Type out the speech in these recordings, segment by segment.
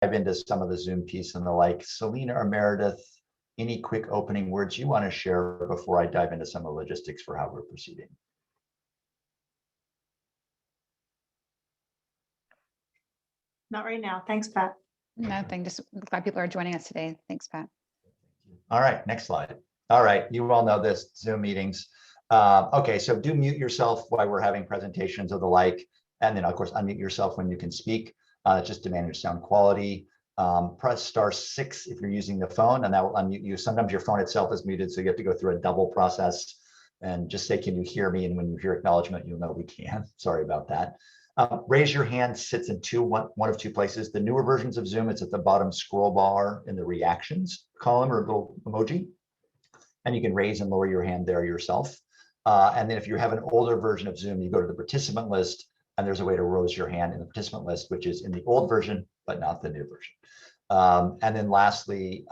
into some of the Zoom piece and the like, Selena or Meredith, any quick opening words you want to share before I dive into some of the logistics for how we're proceeding? Not right now. Thanks, Pat. Nothing. Just glad people are joining us today. Thanks, Pat. All right, next slide. All right, you all know this, Zoom meetings. Okay, so do mute yourself while we're having presentations or the like, and then of course unmute yourself when you can speak, just to manage sound quality. Press *6 if you're using the phone, and that will unmute you. Sometimes your phone itself is muted, so you have to go through a double process. And just say, can you hear me? And when you hear acknowledgement, you'll know we can. Sorry about that. Raise your hand sits in one of two places. The newer versions of Zoom, it's at the bottom scroll bar in the reactions column or little emoji. And you can raise and lower your hand there yourself. And then if you have an older version of Zoom, you go to the participant list, and there's a way to raise your hand in the participant list, which is in the old version, but not the new version. And then lastly,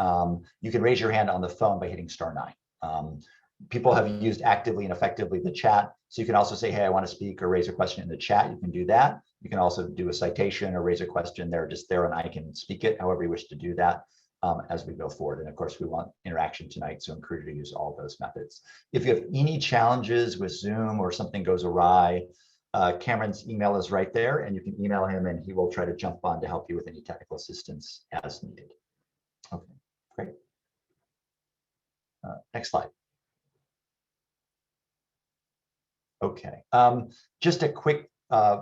you can raise your hand on the phone by hitting *9. People have used actively and effectively the chat. So you can also say, hey, I want to speak, or raise a question in the chat. You can do that. You can also do a citation or raise a question there, just there, and I can speak it however you wish to do that as we go forward. And of course, we want interaction tonight, so I encourage you to use all those methods. If you have any challenges with Zoom or something goes awry, Cameron's email is right there, and you can email him and he will try to jump on to help you with any technical assistance as needed. Okay, great. Next slide. Okay, just a quick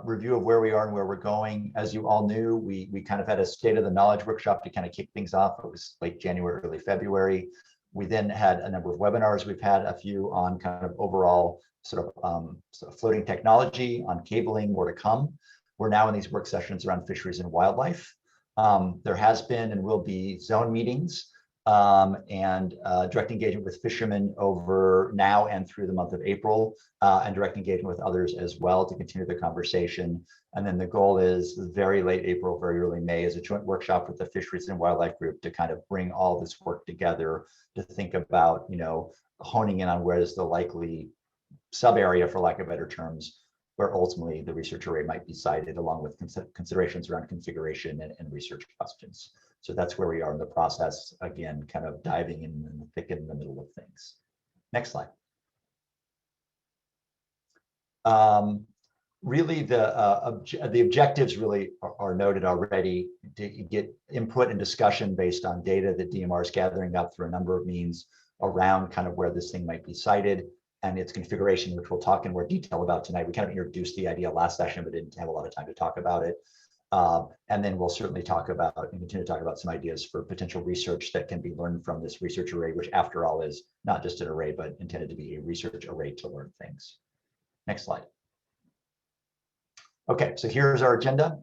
review of where we are and where we're going. As you all knew, we kind of had a state of the knowledge workshop to kind of kick things off. It was late January, early February. We then had a number of webinars. We've had a few on kind of overall sort of floating technology, on cabling, more to come. We're now in these work sessions around fisheries and wildlife. There has been and will be zone meetings and direct engagement with fishermen over now and through the month of April, and direct engagement with others as well to continue the conversation. And then the goal is very late April, very early May, is a joint workshop with the Fisheries and Wildlife Group to kind of bring all this work together to think about, you know, honing in on where is the likely sub area, for lack of better terms, where ultimately the research array might be sited, along with considerations around configuration and research questions. So that's where we are in the process, again, kind of diving in the thick in the middle of things. Next slide. Really, the objectives really are noted already, to get input and discussion based on data that DMR is gathering up through a number of means around kind of where this thing might be sited and its configuration, which we'll talk in more detail about tonight. We kind of introduced the idea last session, but didn't have a lot of time to talk about it. And then we'll certainly talk about and continue to talk about some ideas for potential research that can be learned from this research array, which after all is not just an array, but intended to be a research array to learn things. Next slide. Okay, so here's our agenda.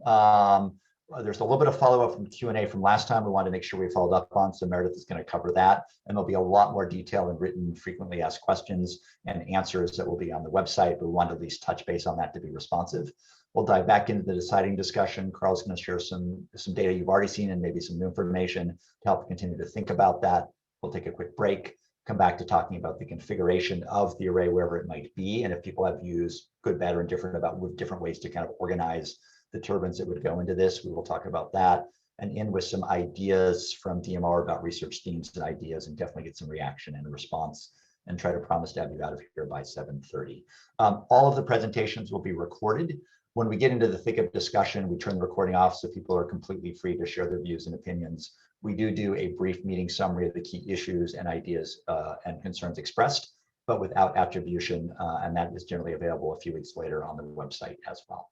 There's a little bit of follow-up from Q&A from last time we wanted to make sure we followed up on, so Meredith is going to cover that. And there'll be a lot more detail and written frequently asked questions and answers that will be on the website, but we want to at least touch base on that to be responsive. We'll dive back into the deciding discussion. Carl's going to share some data you've already seen and maybe some new information to help continue to think about that. We'll take a quick break, come back to talking about the configuration of the array, wherever it might be, and if people have views, good, bad, or indifferent, about different ways to kind of organize the turbines that would go into this. We will talk about that and end with some ideas from DMR about research themes and ideas, and definitely get some reaction and a response, and try to promise to have you out of here by 7:30. All of the presentations will be recorded. When we get into the thick of discussion, we turn the recording off so people are completely free to share their views and opinions. We do a brief meeting summary of the key issues and ideas and concerns expressed, but without attribution, and that is generally available a few weeks later on the website as well.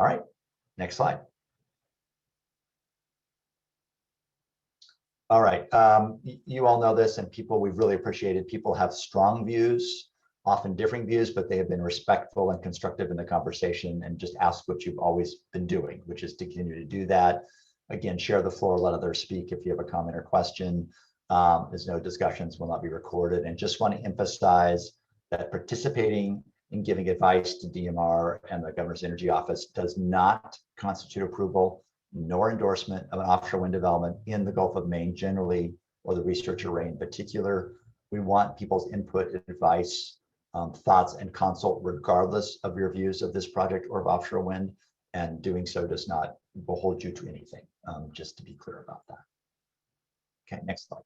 All right, next slide. All right, you all know this, and people, we've really appreciated, people have strong views, often differing views, but they have been respectful and constructive in the conversation and just ask what you've always been doing, which is to continue to do that. Again, share the floor, let others speak if you have a comment or question. There's no discussions, will not be recorded. And just want to emphasize that participating in giving advice to DMR and the Governor's Energy Office does not constitute approval nor endorsement of an offshore wind development in the Gulf of Maine generally, or the research array in particular. We want people's input, advice, thoughts, and consult regardless of your views of this project or of offshore wind, and doing so does not behold you to anything. just to be clear about that. Okay, next slide.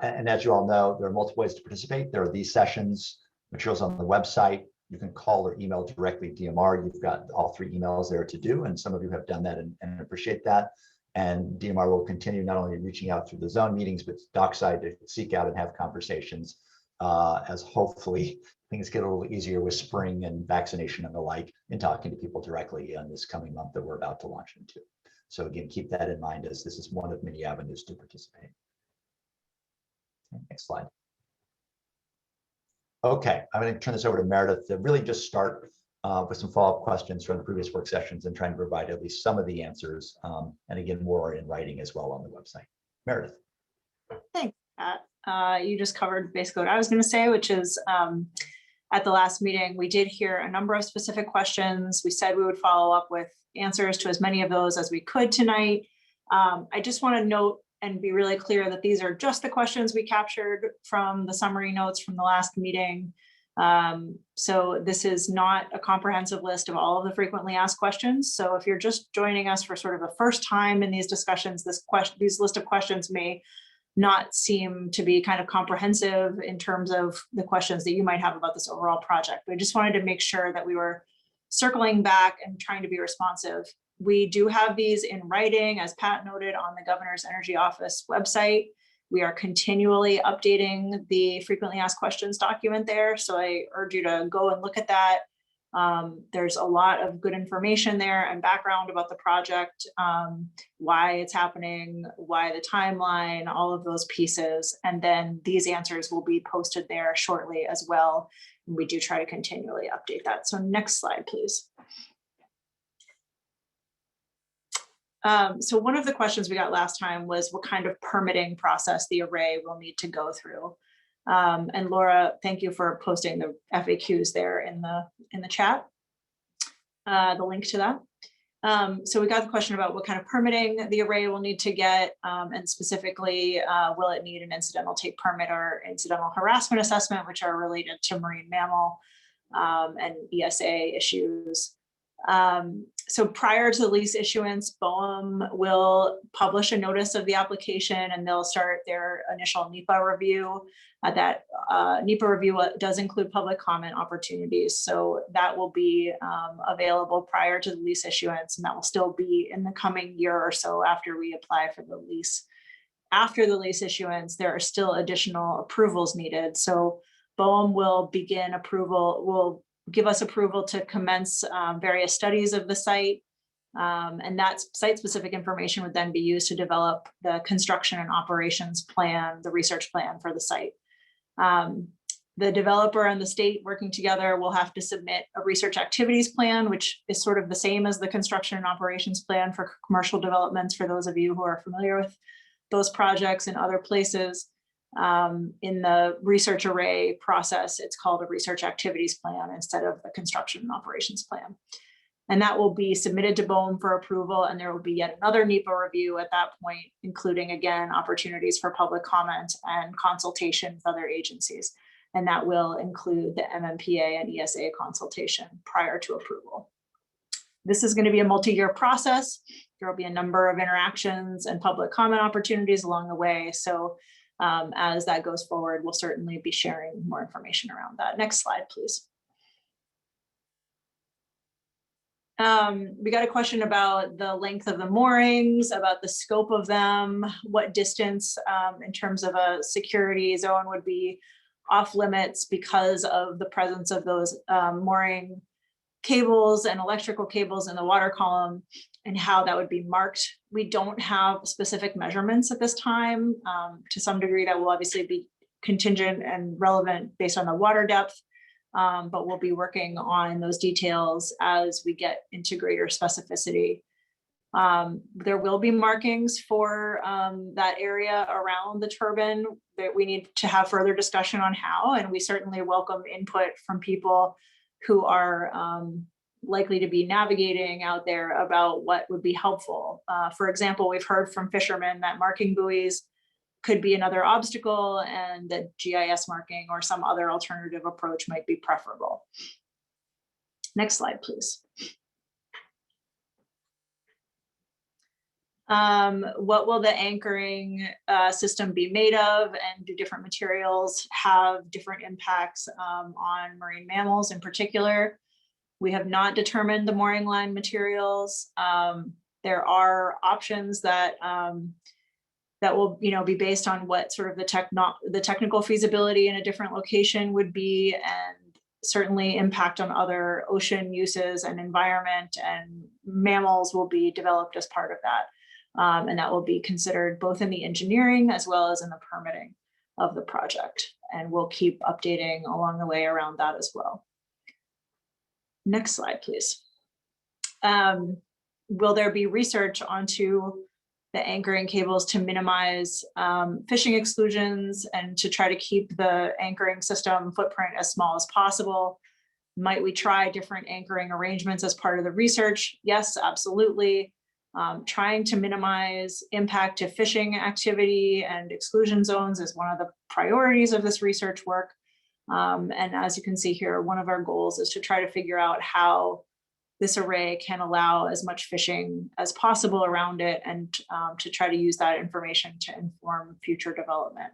And as you all know, there are multiple ways to participate. There are these sessions, materials on the website. You can call or email directly DMR. You've got all 3 emails there to do, and some of you have done that and appreciate that. And DMR will continue not only reaching out through the zone meetings, but dockside to seek out and have conversations as hopefully things get a little easier with spring and vaccination and the like, and talking to people directly in this coming month that we're about to launch into. So again, keep that in mind as this is one of many avenues to participate. Next slide. Okay, I'm going to turn this over to Meredith to really just start with some follow-up questions from the previous work sessions and try and provide at least some of the answers. And again, more in writing as well on the website. Meredith. Thanks, Pat. You just covered basically what I was going to say, which is at the last meeting, we did hear a number of specific questions. We said we would follow up with answers to as many of those as we could tonight. I just want to note and be really clear that these are just the questions we captured from the summary notes from the last meeting. So this is not a comprehensive list of all of the frequently asked questions. So if you're just joining us for sort of the first time in these discussions, these list of questions may not seem to be kind of comprehensive in terms of the questions that you might have about this overall project. But I just wanted to make sure that we were circling back and trying to be responsive. We do have these in writing, as Pat noted, on the Governor's Energy Office website. We are continually updating the frequently asked questions document there. So I urge you to go and look at that. There's a lot of good information there and background about the project, why it's happening, why the timeline, all of those pieces. And then these answers will be posted there shortly as well. And we do try to continually update that. So next slide, please. So one of the questions we got last time was what kind of permitting process the array will need to go through. And Laura, thank you for posting the FAQs there in the chat, the link to that. So we got the question about what kind of permitting the array will need to get, and specifically, will it need an incidental take permit or incidental harassment assessment, which are related to marine mammal and ESA issues. So prior to the lease issuance, BOEM will publish a notice of the application and they'll start their initial NEPA review. That NEPA review does include public comment opportunities. So that will be available prior to the lease issuance, and that will still be in the coming year or so after we apply for the lease. After the lease issuance, there are still additional approvals needed. So BOEM will begin approval, will give us approval to commence various studies of the site. And that site-specific information would then be used to develop the construction and operations plan, the research plan for the site. The developer and the state working together will have to submit a research activities plan, which is sort of the same as the construction and operations plan for commercial developments, for those of you who are familiar with those projects in other places. In the research array process, it's called a research activities plan instead of the construction and operations plan. And that will be submitted to BOEM for approval, and there will be yet another NEPA review at that point, including, again, opportunities for public comment and consultation with other agencies. And that will include the MMPA and ESA consultation prior to approval. This is going to be a multi-year process. There will be a number of interactions and public comment opportunities along the way. So as that goes forward, we'll certainly be sharing more information around that. Next slide, please. We got a question about the length of the moorings, about the scope of them, what distance in terms of a security zone would be off limits because of the presence of those mooring cables and electrical cables in the water column, and how that would be marked. We don't have specific measurements at this time. To some degree, that will obviously be contingent and relevant based on the water depth, but we'll be working on those details as we get into greater specificity. There will be markings for that area around the turbine that we need to have further discussion on how, and we certainly welcome input from people who are likely to be navigating out there about what would be helpful. For example, we've heard from fishermen that marking buoys could be another obstacle and that GIS marking or some other alternative approach might be preferable. Next slide, please. What will the anchoring system be made of, and do different materials have different impacts on marine mammals in particular? We have not determined the mooring line materials. There are options that that will, be based on what sort of the technical feasibility in a different location would be, and certainly impact on other ocean uses and environment, and mammals will be developed as part of that. And that will be considered both in the engineering as well as in the permitting of the project. And we'll keep updating along the way around that as well. Next slide, please. Will there be research onto the anchoring cables to minimize fishing exclusions and to try to keep the anchoring system footprint as small as possible? Might we try different anchoring arrangements as part of the research? Yes, absolutely. Trying to minimize impact to fishing activity and exclusion zones is one of the priorities of this research work. And as you can see here, one of our goals is to try to figure out how this array can allow as much fishing as possible around it, and to try to use that information to inform future development.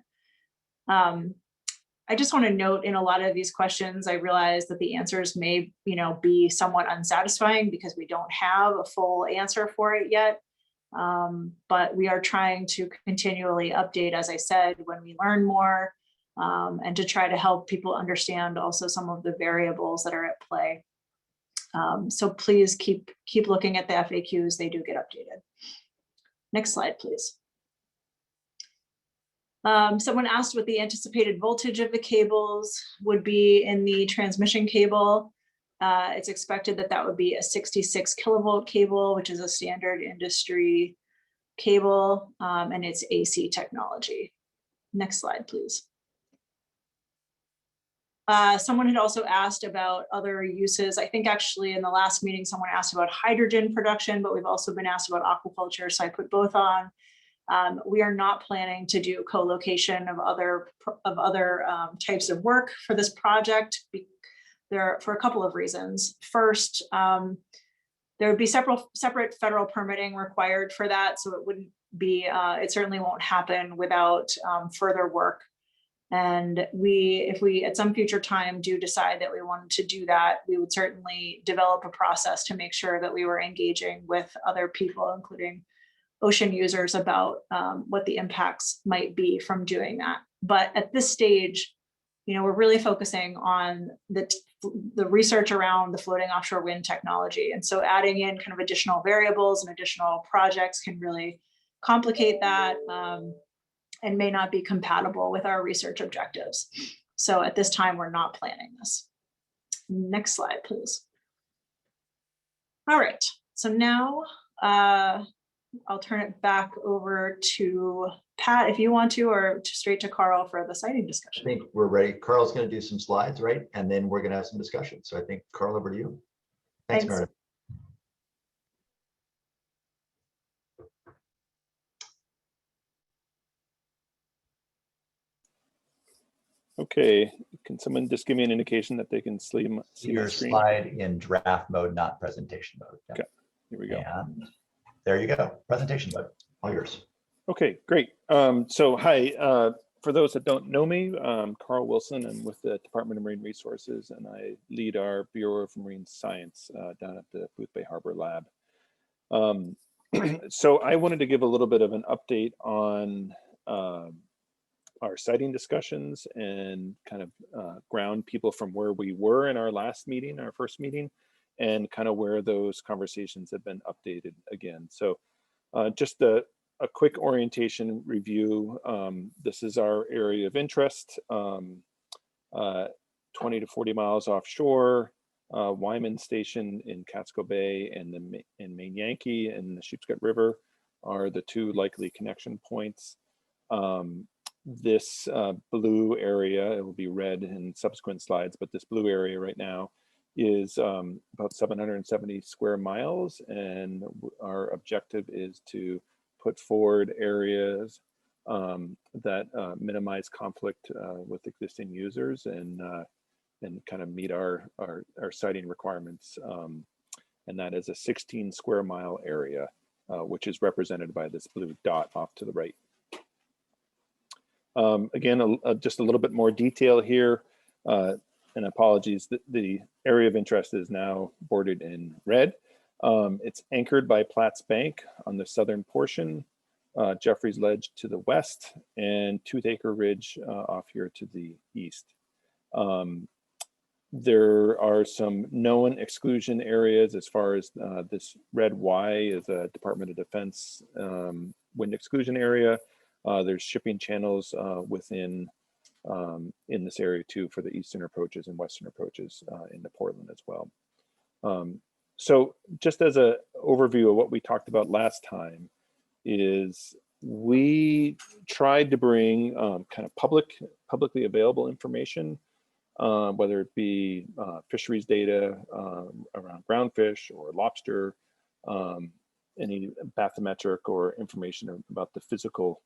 I just want to note, in a lot of these questions, I realize that the answers may, be somewhat unsatisfying because we don't have a full answer for it yet. But we are trying to continually update, as I said, when we learn more, and to try to help people understand also some of the variables that are at play. So please keep looking at the FAQs, they do get updated. Next slide, please. Someone asked what the anticipated voltage of the cables would be in the transmission cable. It's expected that that would be a 66 kilovolt cable, which is a standard industry cable, and it's AC technology. Next slide, please. Someone had also asked about other uses. I think actually in the last meeting, someone asked about hydrogen production, but we've also been asked about aquaculture, so I put both on. We are not planning to do co-location of other types of work for this project for a couple of reasons. First, there would be separate federal permitting required for that, so it wouldn't be, it certainly won't happen without further work. And if we at some future time do decide that we wanted to do that, we would certainly develop a process to make sure that we were engaging with other people, including ocean users, about what the impacts might be from doing that. But at this stage, we're really focusing on the research around the floating offshore wind technology. And so adding in kind of additional variables and additional projects can really complicate that, and may not be compatible with our research objectives. So at this time, we're not planning this. Next slide, please. All right, so now I'll turn it back over to Pat if you want to, or straight to Carl for the siting discussion. I think we're ready. Carl's going to do some slides, right? And then we're going to have some discussion. So I think, Carl, over to you. Thanks, Meredith. Okay, can someone just give me an indication that they can see my Your screen? slide in draft mode, not presentation mode. Okay, here we go. And there you go, presentation mode, all yours. Okay, great. So hi, for those that don't know me, Carl Wilson. I'm with the Department of Marine Resources, and I lead our Bureau of Marine Science down at the Booth Bay Harbor Lab. So I wanted to give a little bit of an update on our siting discussions and kind of ground people from where we were in our last meeting, our first meeting, and kind of where those conversations have been updated again. So just a quick orientation review. This is our area of interest, 20 to 40 miles offshore, Wyman Station in Catskill Bay and Maine Yankee and the Sheepshead River are the two likely connection points. This blue area, it will be red in subsequent slides, but this blue area right now is about 770 square miles, and our objective is to put forward areas that minimize conflict with existing users and kind of meet our siting requirements. And that is a 16 square mile area which is represented by this blue dot off to the right. Again, just a little bit more detail here, and apologies, the area of interest is now bordered in red. It's anchored by Platts Bank on the southern portion, Jeffries Ledge to the west, and Toothacre Ridge off here to the east. There are some known exclusion areas as far as this red Y is a Department of Defense wind exclusion area. There's shipping channels within in this area too for the eastern approaches and western approaches into Portland as well. So just as an overview of what we talked about last time is we tried to bring kind of publicly available information, whether it be fisheries data around groundfish or lobster, any bathymetric or information about the physical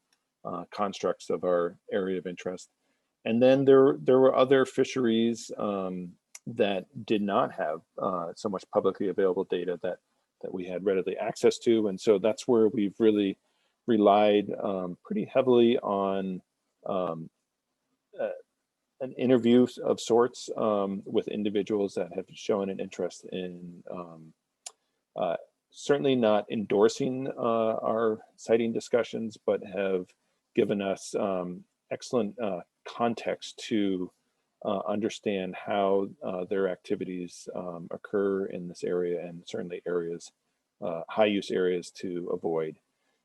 constructs of our area of interest. And then there were other fisheries that did not have so much publicly available data that we had readily access to. And so that's where we've really relied pretty heavily on an interview of sorts with individuals that have shown an interest in certainly not endorsing our siting discussions, but have given us excellent context to understand how their activities occur in this area, and certainly areas, high use areas to avoid.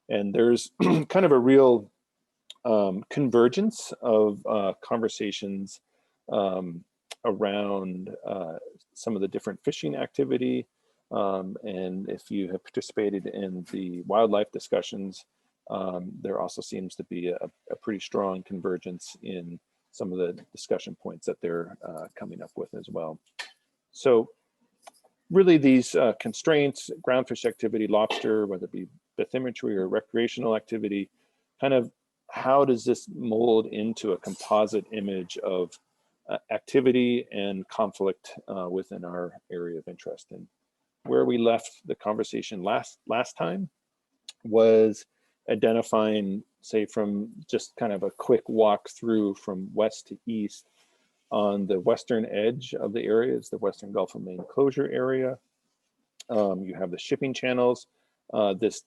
And there's kind of a real convergence of conversations around some of the different fishing activity. And if you have participated in the wildlife discussions, there also seems to be a pretty strong convergence in some of the discussion points that they're coming up with as well. So really these constraints, groundfish activity, lobster, whether it be bathymetry or recreational activity, kind of how does this mold into a composite image of activity and conflict within our area of interest? And where we left the conversation last time was identifying, say, from just kind of a quick walk through from west to east on the western edge of the area is the Western Gulf of Maine closure area. You have the shipping channels. This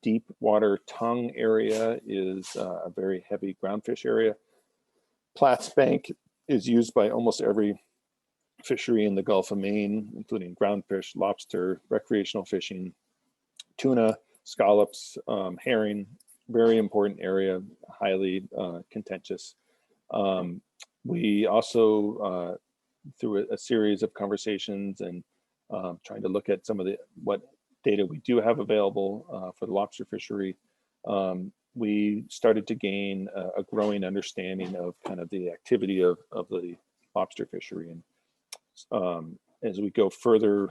deep water tongue area is a very heavy groundfish area. Platts Bank is used by almost every fishery in the Gulf of Maine, including groundfish, lobster, recreational fishing, tuna, scallops, herring, very important area, highly contentious. We also, through a series of conversations and trying to look at some of what data we do have available for the lobster fishery, we started to gain a growing understanding of kind of the activity of the lobster fishery. And as we go further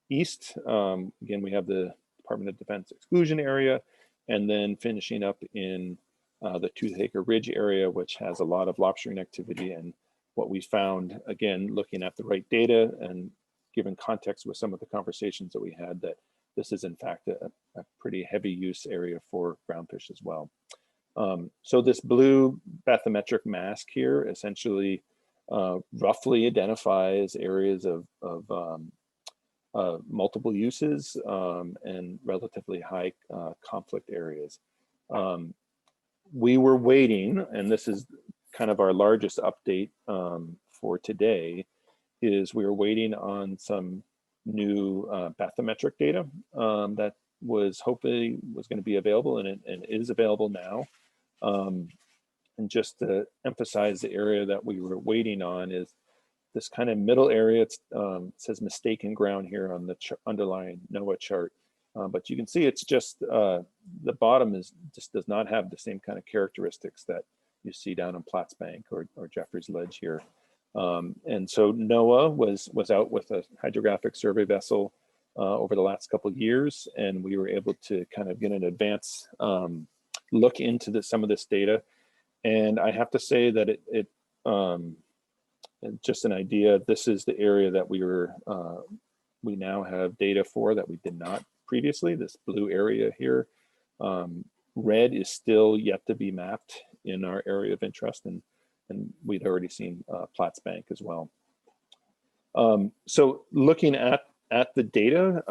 east, again, we have the Department of Defense exclusion area, and then finishing up in the Toothacre Ridge area, which has a lot of lobstering activity. And what we found, again, looking at the right data and given context with some of the conversations that we had, that this is in fact a pretty heavy use area for groundfish as well. So this blue bathymetric mask here essentially roughly identifies areas of multiple uses and relatively high conflict areas. We were waiting, and this is kind of our largest update for today, is we were waiting on some new bathymetric data that was hopefully was going to be available, and is available now. And just to emphasize the area that we were waiting on is this kind of middle area. It says mistaken ground here on the underlying NOAA chart. But you can see it's just, the bottom just does not have the same kind of characteristics that you see down on Platts Bank or Jeffries Ledge here. And so NOAA was out with a hydrographic survey vessel over the last couple of years, and we were able to kind of get an advance look into some of this data. And I have to say that it just an idea, this is the area that we now have data for that we did not previously, this blue area here. Red is still yet to be mapped in our area of interest, and we'd already seen Platts Bank as well. So looking at the data,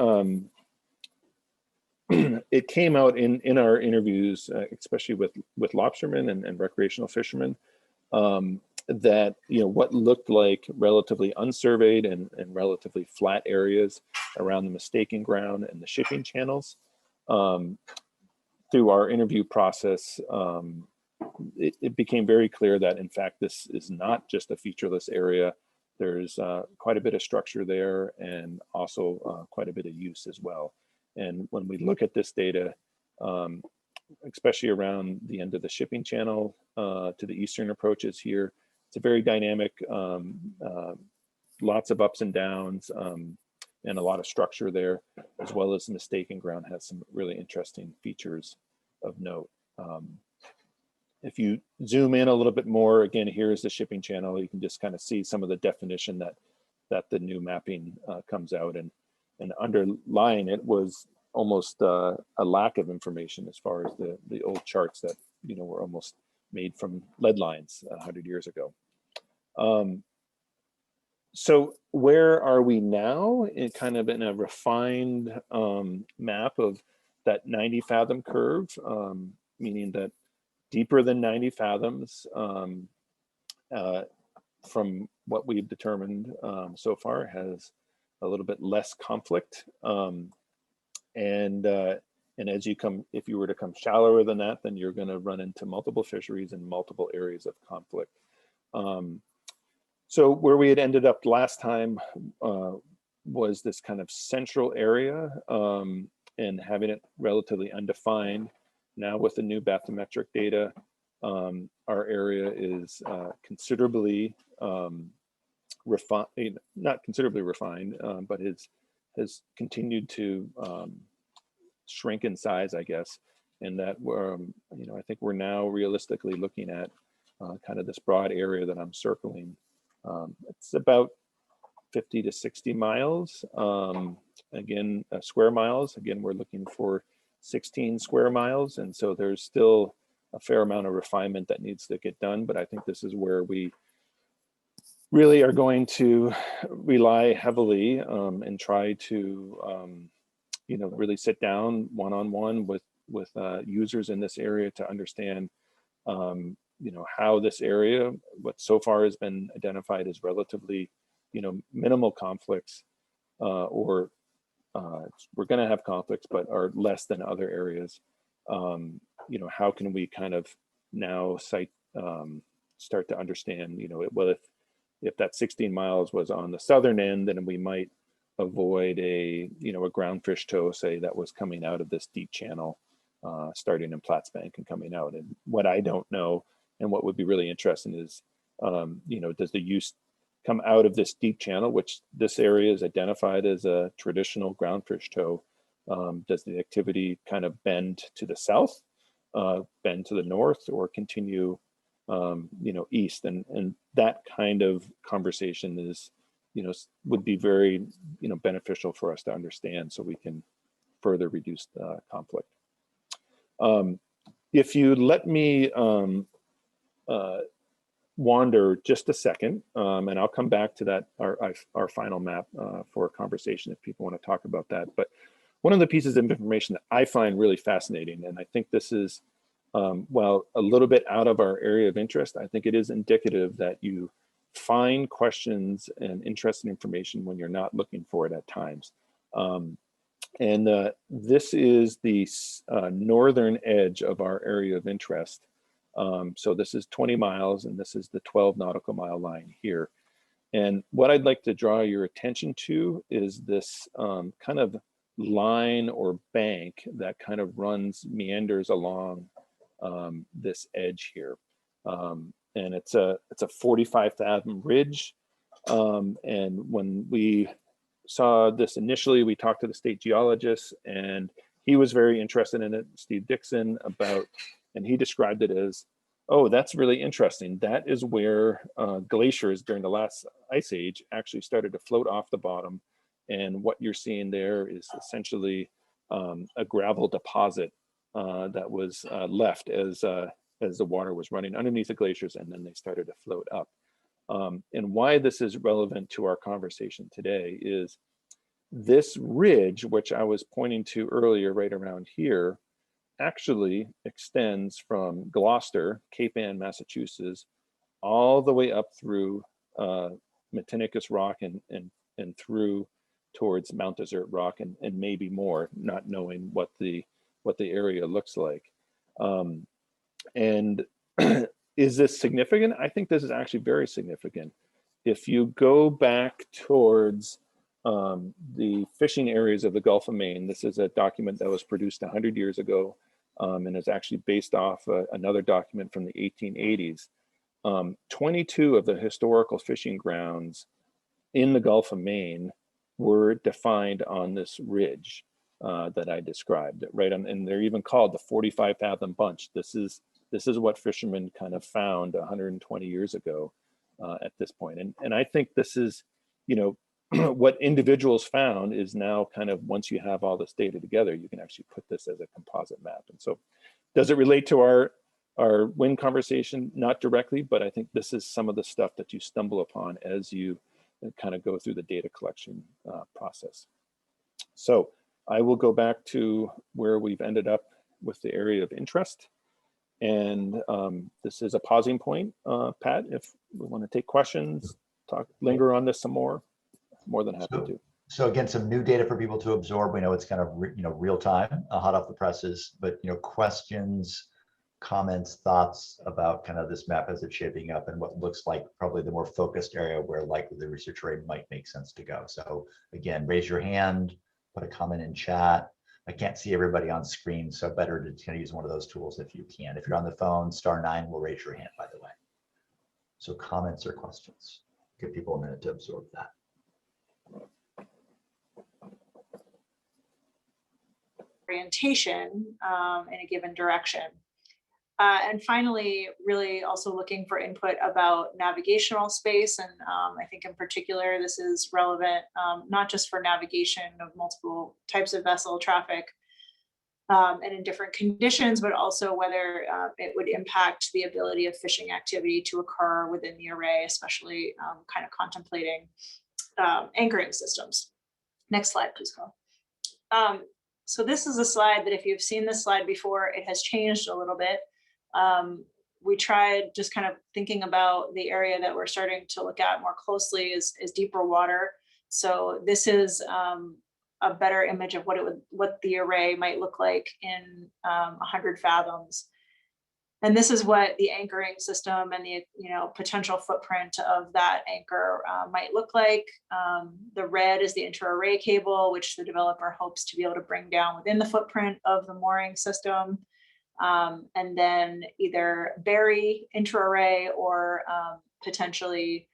it came out in our interviews, especially with lobstermen and recreational fishermen, that what looked like relatively unsurveyed and relatively flat areas around the mistaken ground and the shipping channels. Through our interview process, it became very clear that in fact this is not just a featureless area. There's quite a bit of structure there, and also quite a bit of use as well. And when we look at this data, especially around the end of the shipping channel to the eastern approaches here, it's a very dynamic, lots of ups and downs, and a lot of structure there, as well as the mistaken ground has some really interesting features of note. If you zoom in a little bit more, again, here's the shipping channel. You can just kind of see some of the definition that the new mapping comes out, and underlying it was almost a lack of information as far as the old charts that were almost made from lead lines 100 years ago. So where are we now? In kind of in a refined map of that 90 fathom curve, meaning that deeper than 90 fathoms from what we've determined so far has a little bit less conflict. And as you come, if you were to come shallower than that, then you're going to run into multiple fisheries and multiple areas of conflict. So where we had ended up last time was this kind of central area, and having it relatively undefined. Now with the new bathymetric data, our area is considerably refined, not considerably refined, but has continued to shrink in size, I guess. And that we're, I think we're now realistically looking at kind of this broad area that I'm circling. It's about 50 to 60 miles. Again, square miles. Again, we're looking for 16 square miles. And so there's still a fair amount of refinement that needs to get done. But I think this is where we really are going to rely heavily and try to, really sit down one-on-one with users in this area to understand, how this area, what so far has been identified as relatively, minimal conflicts, or we're going to have conflicts, but are less than other areas. How can we kind of now start to understand, well, if that 16 miles was on the southern end, then we might avoid a groundfish tow, say, that was coming out of this deep channel, starting in Platts Bank and coming out. And what I don't know, and what would be really interesting is, does the use come out of this deep channel, which this area is identified as a traditional groundfish tow? Does the activity kind of bend to the south, bend to the north, or continue, east? And that kind of conversation is, would be very, beneficial for us to understand, so we can further reduce the conflict. If you let me wander just a second, and I'll come back to that, our final map for a conversation if people want to talk about that. But one of the pieces of information that I find really fascinating, and I think this is, well, a little bit out of our area of interest, I think it is indicative that you find questions and interesting information when you're not looking for it at times. And this is the northern edge of our area of interest. So this is 20 miles, and this is the 12 nautical mile line here. And what I'd like to draw your attention to is this kind of line or bank that kind of meanders along this edge here. And it's a 45 fathom ridge. And when we saw this initially, we talked to the state geologist, and he was very interested in it, Steve Dixon, and he described it as, oh, that's really interesting. That is where glaciers during the last ice age actually started to float off the bottom. And what you're seeing there is essentially a gravel deposit that was left as the water was running underneath the glaciers, and then they started to float up. And why this is relevant to our conversation today is this ridge, which I was pointing to earlier, right around here, actually extends from Gloucester, Cape Ann, Massachusetts, all the way up through Matinicus Rock and through towards Mount Desert Rock and maybe more, not knowing what the area looks like. And is this significant? I think this is actually very significant. If you go back towards the fishing areas of the Gulf of Maine, this is a document that was produced 100 years ago and is actually based off another document from the 1880s. 22 of the historical fishing grounds in the Gulf of Maine were defined on this ridge that I described, right? And they're even called the 45 fathom bunch. This is what fishermen kind of found 120 years ago at this point. And I think this is, you know, what individuals found is now kind of, once you have all this data together, you can actually put this as a composite map. And so does it relate to our wind conversation? Not directly, but I think this is some of the stuff that you stumble upon as you kind of go through the data collection process. So I will go back to where we've ended up with the area of interest. And this is a pausing point, Pat, if we want to take questions, linger on this some more, more than happy to. So again, some new data for people to absorb. We know it's kind of real time, hot off the presses, but questions, comments, thoughts about kind of this map as it's shaping up and what looks like probably the more focused area where likely the research array might make sense to go. So again, raise your hand, put a comment in chat. I can't see everybody on screen, so better to kind of use one of those tools if you can. If you're on the phone, *9 will raise your hand, by the way. So comments or questions. Give people a minute to absorb that. Orientation in a given direction. And finally, really also looking for input about navigational space. And I think in particular, this is relevant not just for navigation of multiple types of vessel traffic and in different conditions, but also whether it would impact the ability of fishing activity to occur within the array, especially kind of contemplating anchoring systems. Next slide, please, Carl. So this is a slide that if you've seen this slide before, it has changed a little bit. We tried just kind of thinking about the area that we're starting to look at more closely is deeper water. So this is a better image of what the array might look like in 100 fathoms. And this is what the anchoring system and the potential footprint of that anchor might look like. The red is the inter-array cable, which the developer hopes to be able to bring down within the footprint of the mooring system. And then either bury inter-array or potentially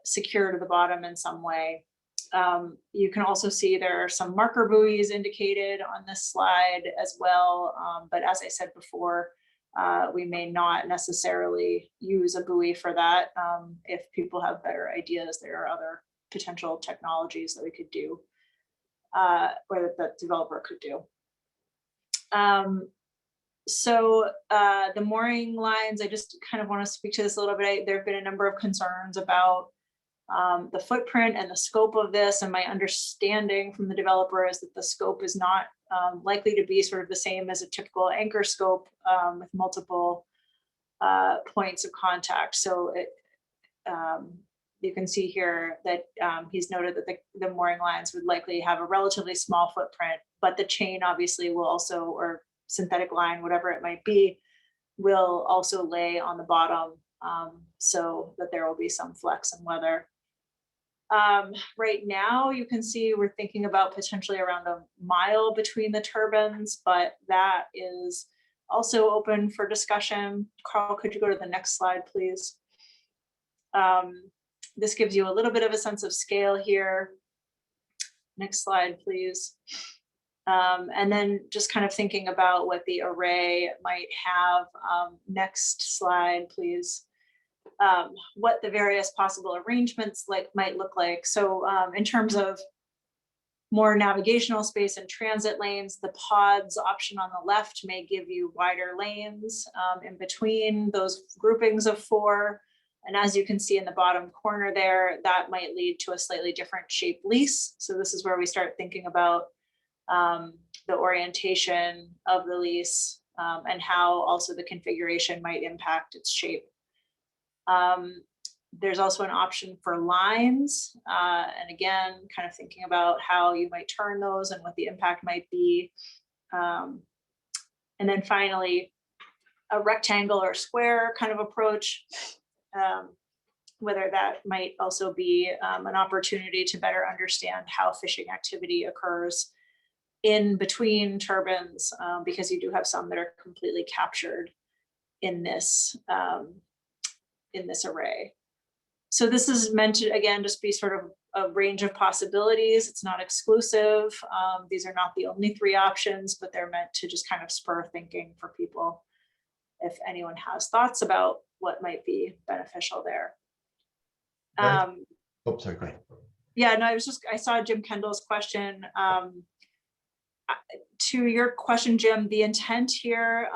secure to the bottom in some way. You can also see there are some marker buoys indicated on this slide as well. But as I said before, we may not necessarily use a buoy for that. If people have better ideas, there are other potential technologies that we could do, or that developer could do. So the mooring lines, I just kind of want to speak to this a little bit. There have been a number of concerns about the footprint and the scope of this, and my understanding from the developer is that the scope is not likely to be sort of the same as a typical anchor scope with multiple points of contact. So you can see here that he's noted that the mooring lines would likely have a relatively small footprint, but the chain obviously will also, or synthetic line, whatever it might be, will also lay on the bottom so that there will be some flex in weather. Right now, you can see we're thinking about potentially around a mile between the turbines, but that is also open for discussion. Carl, could you go to the next slide, please? This gives you a little bit of a sense of scale here. Next slide, please. And then just kind of thinking about what the array might have. Next slide, please. What the various possible arrangements might look like. So in terms of more navigational space and transit lanes. The pods option on the left may give you wider lanes in between those groupings of 4. And as you can see in the bottom corner there, that might lead to a slightly different shape lease. So this is where we start thinking about the orientation of the lease and how also the configuration might impact its shape. There's also an option for lines. And again, kind of thinking about how you might turn those and what the impact might be. And then finally, a rectangle or square kind of approach, whether that might also be an opportunity to better understand how fishing activity occurs in between turbines, because you do have some that are completely captured in this array. So this is meant to, again, just be sort of a range of possibilities. It's not exclusive. These are not the only 3 options, but they're meant to just kind of spur thinking for people if anyone has thoughts about what might be beneficial there. Oh, sorry, go ahead. Yeah, no, I saw Jim Kendall's question. To your question, Jim, the intent here,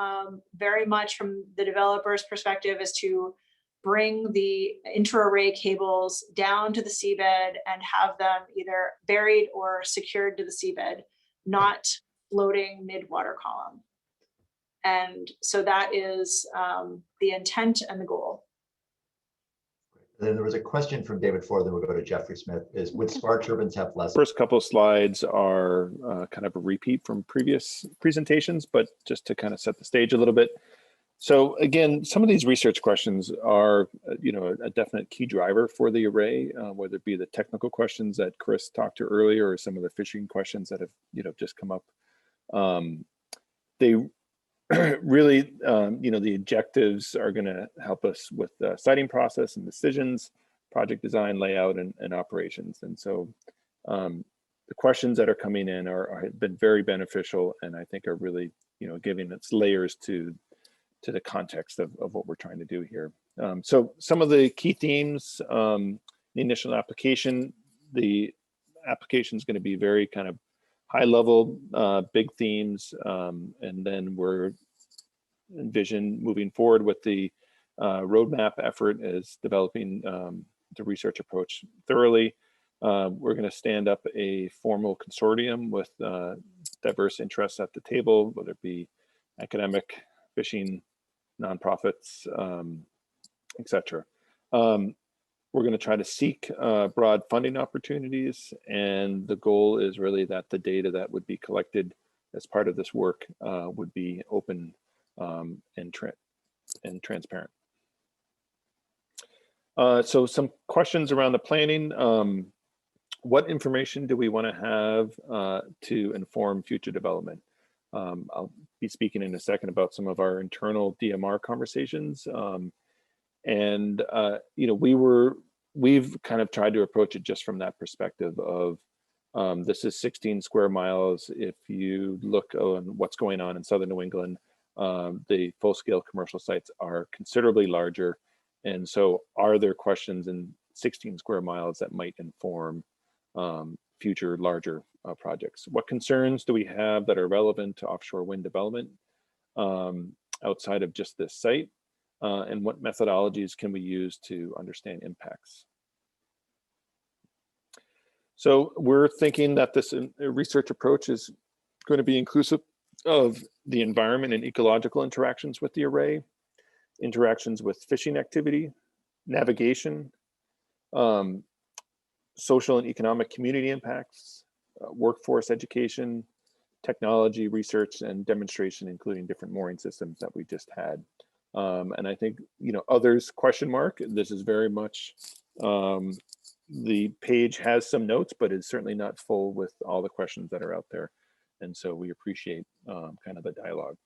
very much from the developer's perspective, is to bring the inter-array cables down to the seabed and have them either buried or secured to the seabed, not floating mid-water column. And so that is the intent and the goal. Then there was a question from David Ford, then we'll go to Jeffrey Smith, is would spar turbines have less? First couple of slides are kind of a repeat from previous presentations, but just to kind of set the stage a little bit. So again, some of these research questions are, a definite key driver for the array, whether it be the technical questions that Chris talked to earlier or some of the fishing questions that have, just come up. They really, the objectives are going to help us with the siting process and decisions, project design, layout, and operations. And so the questions that are coming in have been very beneficial, and I think are really, giving its layers to the context of what we're trying to do here. So some of the key themes, the initial application, the application is going to be very kind of high level, big themes, and then we're envision moving forward with the roadmap effort as developing the research approach thoroughly. We're going to stand up a formal consortium with diverse interests at the table, whether it be academic, fishing, nonprofits, etc. We're going to try to seek broad funding opportunities, and the goal is really that the data that would be collected as part of this work would be open and transparent. So some questions around the planning. What information do we want to have to inform future development? I'll be speaking in a second about some of our internal DMR conversations. We've kind of tried to approach it just from that perspective of this is 16 square miles. If you look on what's going on in Southern New England, the full-scale commercial sites are considerably larger. And so are there questions in 16 square miles that might inform future larger projects? What concerns do we have that are relevant to offshore wind development outside of just this site? And what methodologies can we use to understand impacts? So we're thinking that this research approach is going to be inclusive of the environment and ecological interactions with the array, interactions with fishing activity, navigation, social and economic community impacts, workforce education, technology, research, and demonstration, including different mooring systems that we just had. And I think, others question mark, this is very much, the page has some notes, but it's certainly not full with all the questions that are out there. And so we appreciate kind of the dialogue.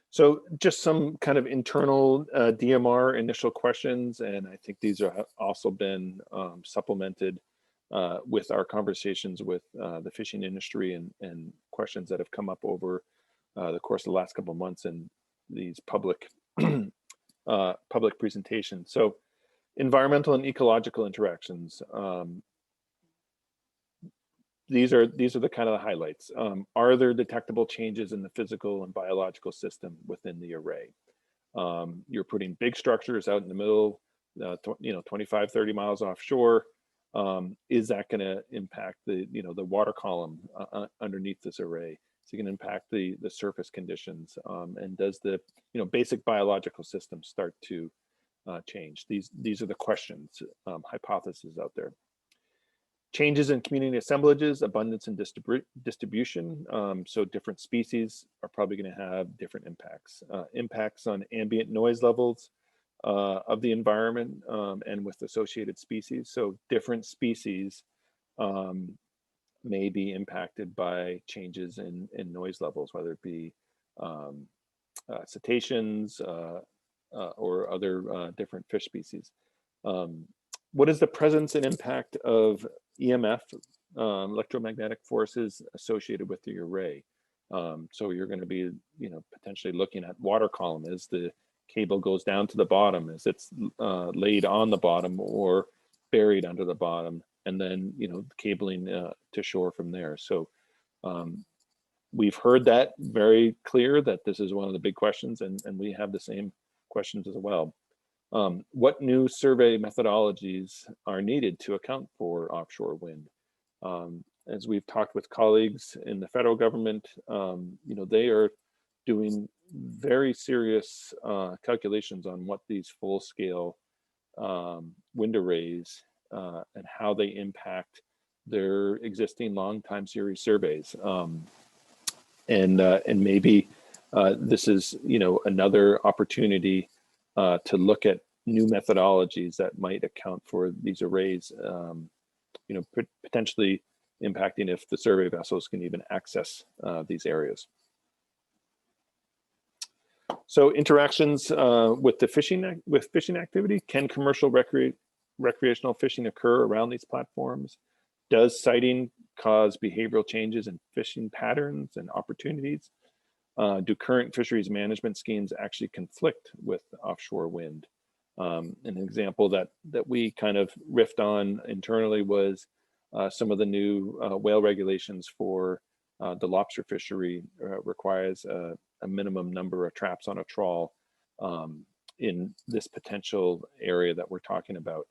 So just some kind of internal DMR initial questions, and I think these have also been supplemented with our conversations with the fishing industry and questions that have come up over the course of the last couple of months in these public public presentations. So environmental and ecological interactions. these are the kind of the highlights. Are there detectable changes in the physical and biological system within the array? You're putting big structures out in the middle, 25, 30 miles offshore. Is that going to impact the water column underneath this array? Is it going to impact the surface conditions? And does the basic biological system start to change? These are the questions, hypotheses out there. Changes in community assemblages, abundance and distribution. So different species are probably going to have different impacts. Impacts on ambient noise levels of the environment and with associated species. So different species may be impacted by changes in noise levels, whether it be cetaceans or other different fish species. What is the presence and impact of EMF, electromagnetic forces associated with the array? So you're going to be, potentially looking at water column as the cable goes down to the bottom, as it's laid on the bottom or buried under the bottom, and then cabling to shore from there. So we've heard that very clear that this is one of the big questions, and we have the same questions as well. What new survey methodologies are needed to account for offshore wind? As we've talked with colleagues in the federal government, they are doing very serious calculations on what these full-scale wind arrays and how they impact their existing long time series surveys. And maybe this is another opportunity to look at new methodologies that might account for these arrays, potentially impacting if the survey vessels can even access these areas. So interactions with the fishing activity. Can commercial recreational fishing occur around these platforms? Does siting cause behavioral changes in fishing patterns and opportunities? Do current fisheries management schemes actually conflict with offshore wind? An example that we kind of riffed on internally was some of the new whale regulations for the lobster fishery requires a minimum number of traps on a trawl in this potential area that we're talking about.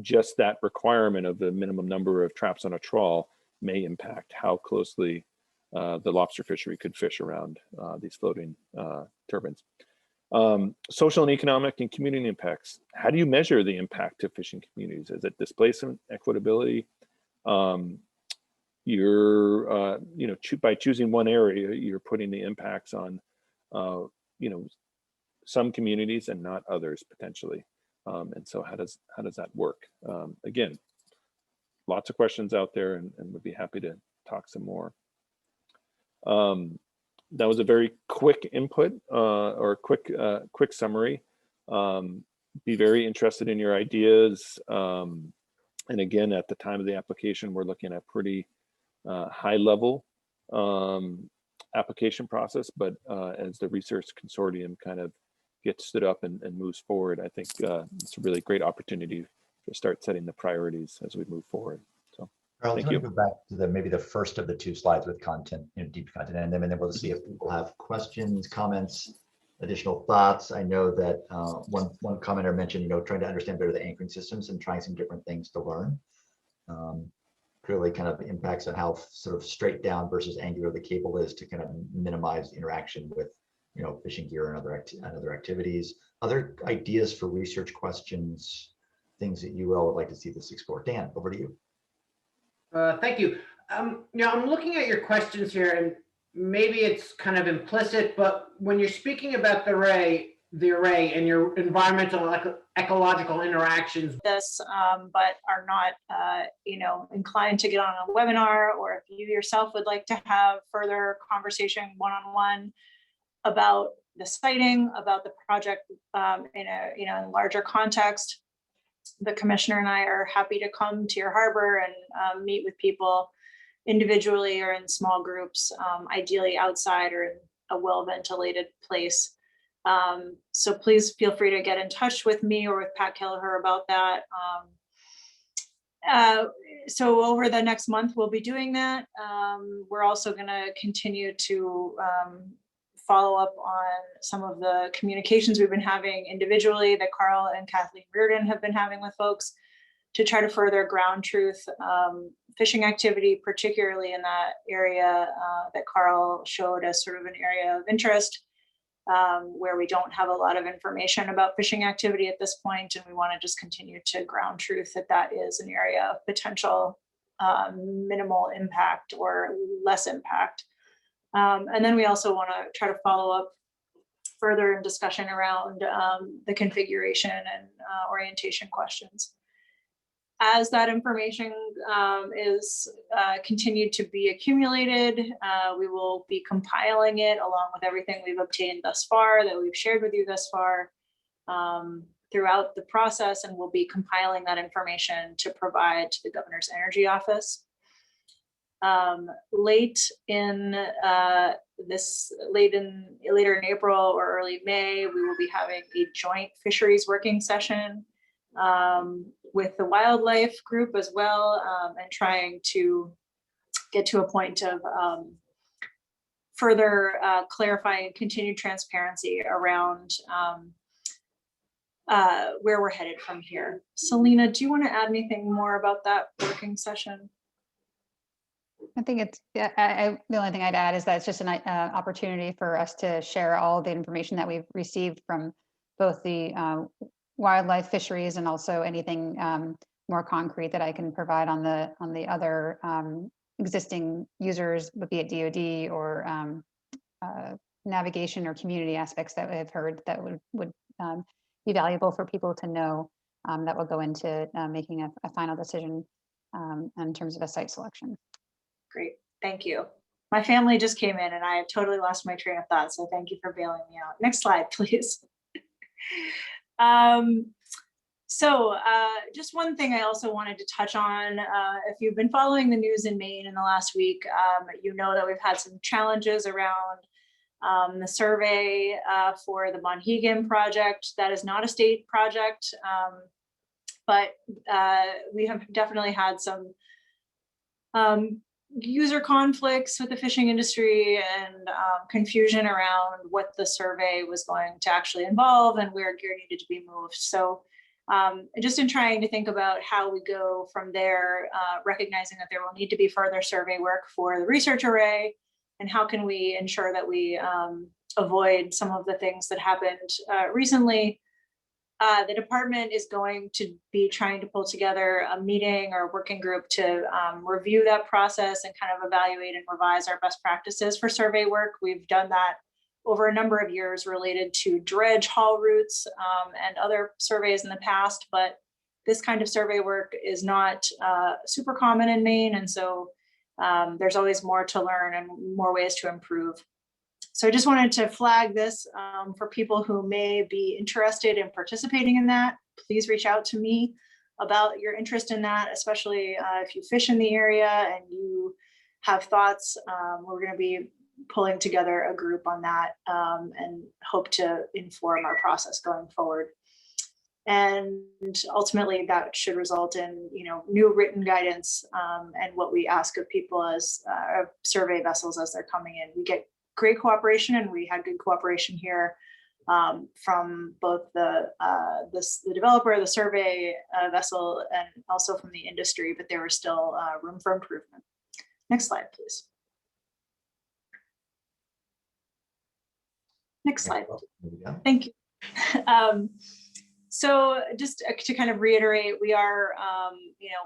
Just that requirement of the minimum number of traps on a trawl may impact how closely the lobster fishery could fish around these floating turbines. Social and economic and community impacts. How do you measure the impact to fishing communities? Is it displacement, equitability? You're, by choosing one area, you're putting the impacts on, some communities and not others potentially. And so how does that work? Again, lots of questions out there, and would be happy to talk some more. That was a very quick input or quick summary. Be very interested in your ideas. And again, at the time of the application, we're looking at pretty high level application process, but as the research consortium kind of gets stood up and moves forward, I think it's a really great opportunity to start setting the priorities as we move forward. So Charles, thank I'm you. going to go back to maybe the first of the two slides with content, deep content, and then we'll see if people have questions, comments, additional thoughts. I know that one commenter mentioned, trying to understand better the anchoring systems and trying some different things to learn. Clearly kind of impacts on how sort of straight down versus angular the cable is to kind of minimize interaction with, fishing gear and other activities. Other ideas for research questions, things that you all would like to see this explored. Dan, over to you. Thank you. I'm looking at your questions here, and maybe it's kind of implicit, but when you're speaking about the array and your environmental ecological interactions, this, but are not, inclined to get on a webinar, or if you yourself would like to have further conversation one-on-one about the siting, about the project in a larger context, the commissioner and I are happy to come to your harbor and meet with people individually or in small groups, ideally outside or in a well-ventilated place. So please feel free to get in touch with me or with Pat Kelleher about that. So over the next month, we'll be doing that. We're also going to continue to follow up on some of the communications we've been having individually that Carl and Kathleen Reardon have been having with folks to try to further ground truth fishing activity, particularly in that area that Carl showed as sort of an area of interest, where we don't have a lot of information about fishing activity at this point, and we want to just continue to ground truth that that is an area of potential minimal impact or less impact. And then we also want to try to follow up further in discussion around the configuration and orientation questions. As that information is continued to be accumulated, we will be compiling it along with everything we've obtained thus far, that we've shared with you thus far throughout the process, and we'll be compiling that information to provide to the Governor's Energy Office. Later in April or early May, we will be having a joint fisheries working session with the wildlife group as well, and trying to get to a point of further clarifying continued transparency around where we're headed from here. Selena, do you want to add anything more about that working session? I think it's, the only thing I'd add is that it's just an opportunity for us to share all the information that we've received from both the wildlife, fisheries, and also anything more concrete that I can provide on the other existing users, be it DoD or navigation or community aspects that I've heard that would be valuable for people to know, that will go into making a final decision in terms of a site selection. Great, thank you. My family just came in and I have totally lost my train of thought, so thank you for bailing me out. Next slide, please. Just one thing I also wanted to touch on, if you've been following the news in Maine in the last week, you know that we've had some challenges around the survey for the Monhegan project. That is not a state project, but we have definitely had some user conflicts with the fishing industry and confusion around what the survey was going to actually involve and where gear needed to be moved. So just in trying to think about how we go from there, recognizing that there will need to be further survey work for the research array, and how can we ensure that we avoid some of the things that happened recently. The department is going to be trying to pull together a meeting or working group to review that process and kind of evaluate and revise our best practices for survey work. We've done that over a number of years related to dredge haul routes and other surveys in the past, but this kind of survey work is not super common in Maine, and so there's always more to learn and more ways to improve. So I just wanted to flag this for people who may be interested in participating in that. Please reach out to me about your interest in that, especially if you fish in the area and you have thoughts. We're going to be pulling together a group on that and hope to inform our process going forward. And ultimately that should result in, new written guidance and what we ask of people as survey vessels as they're coming in. We get great cooperation, and we had good cooperation here from both the developer, the survey vessel, and also from the industry, but there was still room for improvement. Next slide, please. Next slide. Thank you. So just to kind of reiterate, we are,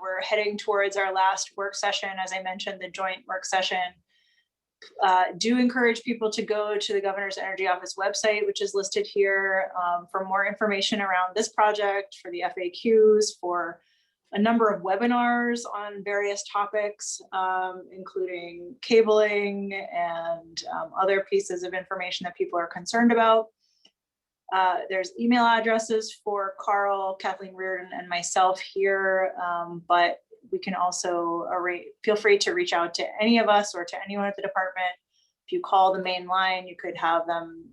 we're heading towards our last work session. As I mentioned, the joint work session. Do encourage people to go to the Governor's Energy Office website, which is listed here, for more information around this project, for the FAQs, for a number of webinars on various topics, including cabling and other pieces of information that people are concerned about. There's email addresses for Carl, Kathleen Reardon, and myself here, but we can also feel free to reach out to any of us or to anyone at the department. If you call the main line, you could have them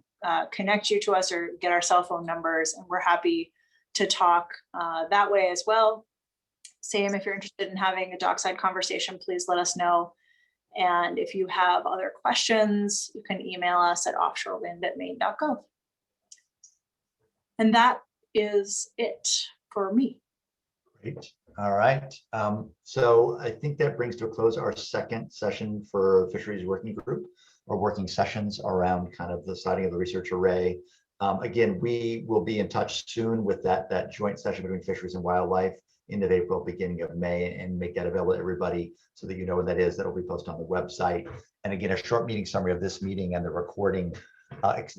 connect you to us or get our cell phone numbers, and we're happy to talk that way as well. same, if you're interested in having a dockside conversation, please let us know. And if you have other questions, you can email us at offshorewind@maine.gov. And that is it for me. Great. All right. So I think that brings to a close our second session for Fisheries Working Group, or working sessions around kind of the siting of the research array. Again, we will be in touch soon with that joint session between Fisheries and Wildlife, end of April, beginning of May, and make that available to everybody so that you know when that is. That'll be posted on the website. And again, a short meeting summary of this meeting and the recording,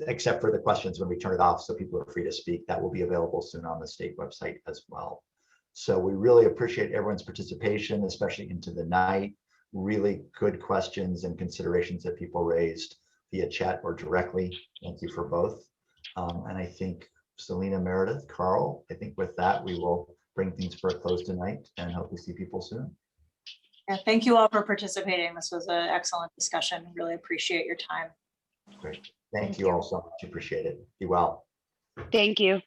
except for the questions when we turn it off, so people are free to speak. That will be available soon on the state website as well. So we really appreciate everyone's participation, especially into the night. Really good questions and considerations that people raised via chat or directly. Thank you for both. And I think Selena, Meredith, Carl, I think with that, we will bring things for a close tonight and hope to see people soon. Yeah, thank you all for participating. This was an excellent discussion. Really appreciate your time. Great. Thank you all so much. Appreciate it. Be well. Thank you.